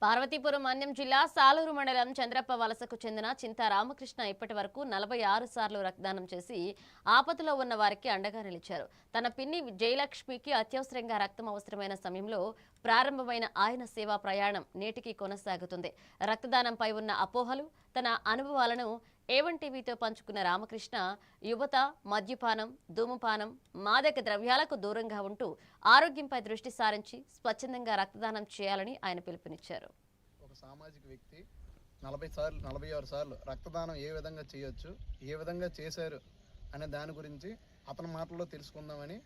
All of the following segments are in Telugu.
పార్వతీపురం మన్యం జిల్లా సాలూరు మండలం చంద్రప్ప వలసకు చెందిన చింతా రామకృష్ణ ఇప్పటి వరకు 46 సార్లు రక్తదానం చేసి ఆపదలో ఉన్న వారికి అండగా నిలిచారు. తన పిన్ని జయలక్ష్మికి అత్యవసరంగా రక్తం అవసరమైన సమయంలో ప్రారంభమైన ఆయన సేవా ప్రయాణం నేటికి కొనసాగుతుంది. రక్తదానంపై ఉన్న అపోహలు, తన అనుభవాలను ఏవన్ టీవీతో పంచుకున్న రామకృష్ణ యువత మద్యపానం, ధూమపానం, మాదక ద్రవ్యాలకు దూరంగా ఉంటూ ఆరోగ్యంపై దృష్టి సారించి స్వచ్ఛందంగా రక్తదానం చేయాలని ఆయన పిలుపునిచ్చారు. ఒక సామాజిక వ్యక్తి 46 సార్లు రక్తదానం ఏ విధంగా చేయొచ్చు, ఏ విధంగా చేశారు అనే దాని గురించి అతని మాటల్లో తెలుసుకుందామని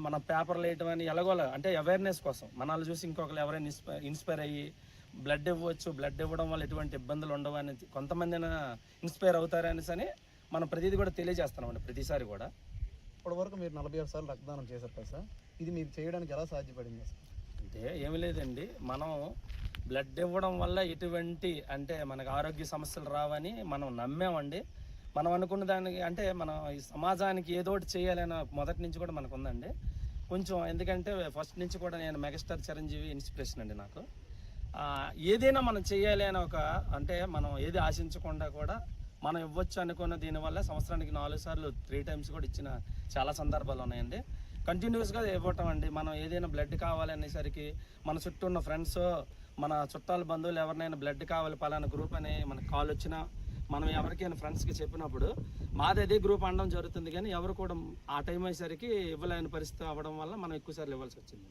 మన పేపర్లు వేయటం అని ఎలాగోలా అంటే అవేర్నెస్ కోసం మనల్ని చూసి ఇంకొకరు ఎవరైనా ఇన్స్పైర్ అయ్యి బ్లడ్ ఇవ్వచ్చు, బ్లడ్ ఇవ్వడం వల్ల ఎటువంటి ఇబ్బందులు ఉండవు అని కొంతమంది ఇన్స్పైర్ అవుతారనేసి అని మనం ప్రతిదీ కూడా తెలియజేస్తున్నామండి. ప్రతిసారి కూడా ఇప్పటి వరకు మీరు 46 సార్లు రక్తదానం చేశారు కదా సార్, ఇది మీరు చేయడానికి ఎలా సాధ్యపడింది సార్? అంటే ఏమి లేదండి, మనం బ్లడ్ ఇవ్వడం వల్ల ఎటువంటి అంటే మనకు ఆరోగ్య సమస్యలు రావని మనం నమ్మామండి. మనం అనుకున్న దానికి అంటే మనం ఈ సమాజానికి ఏదో ఒకటి చేయాలని మొదటి నుంచి కూడా మనకు ఉందండి కొంచెం. ఎందుకంటే ఫస్ట్ నుంచి కూడా నేను మెగాస్టార్ చిరంజీవి ఇన్స్పిరేషన్ అండి నాకు. ఏదైనా మనం చేయాలి అని ఒక అంటే మనం ఏది ఆశించకుండా కూడా మనం ఇవ్వచ్చు అనుకున్న దీనివల్ల సంవత్సరానికి 4 సార్లు 3 టైమ్స్ కూడా ఇచ్చిన చాలా సందర్భాలు ఉన్నాయండి. కంటిన్యూస్గా ఇవ్వటం అండి. మనం ఏదైనా బ్లడ్ కావాలి అనేసరికి మన చుట్టూ ఉన్న ఫ్రెండ్స్, మన చుట్టాల బంధువులు ఎవరినైనా బ్లడ్ కావాలి పలానా గ్రూప్ అని మనకు కాల్ వచ్చినా మనం ఎవరికైనా ఫ్రెండ్స్కి చెప్పినప్పుడు మాది అదే గ్రూప్ అనడం జరుగుతుంది. కానీ ఎవరు కూడా ఆ టైం అయ్యేసరికి ఇవ్వలేని పరిస్థితి అవ్వడం వల్ల మనం ఎక్కువసార్లు ఇవ్వాల్సి వచ్చింది.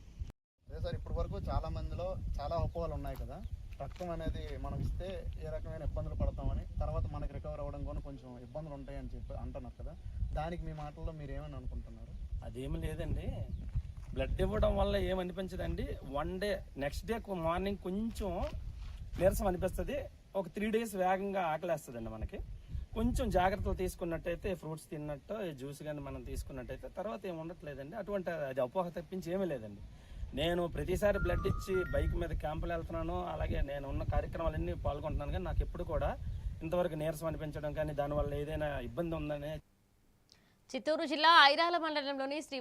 అదే సార్, ఇప్పటి వరకు చాలా మందిలో చాలా అపోహలు ఉన్నాయి కదా, రక్తం అనేది మనం ఇస్తే ఏ రకమైన ఇబ్బందులు పడతామని, తర్వాత మనకి రికవర్ అవ్వడం కూడా కొంచెం ఇబ్బందులు ఉంటాయని చెప్పి అంటున్నారు కదా, దానికి మీ మాటల్లో మీరు ఏమని అనుకుంటున్నారు? అదేమి లేదండి, బ్లడ్ ఇవ్వడం వల్ల ఏమనిపించదండి. One day next day morning కొంచెం నీరసం అనిపిస్తుంది. ఒక 3 డేస్ వేగంగా ఆకలేస్తుందండి. మనకి కొంచెం జాగ్రత్తలు తీసుకున్నట్టయితే ఫ్రూట్స్ తిన్నట్టు జ్యూస్ కానీ మనం తీసుకున్నట్టయితే తర్వాత ఏమి ఉండట్లేదండి. అటువంటి అది అపోహ తప్పించి ఏమీ లేదండి. నేను ప్రతిసారి బ్లడ్ ఇచ్చి బైక్ మీద క్యాంపులు వెళ్తున్నాను, అలాగే నేను ఉన్న కార్యక్రమాలన్నీ పాల్గొంటున్నాను. కానీ నాకు ఎప్పుడు కూడా ఇంతవరకు నీరసం అనిపించడం కానీ దానివల్ల ఏదైనా ఇబ్బంది ఉందని. చిత్తూరు జిల్లా ఐరాల మండలంలోని శ్రీ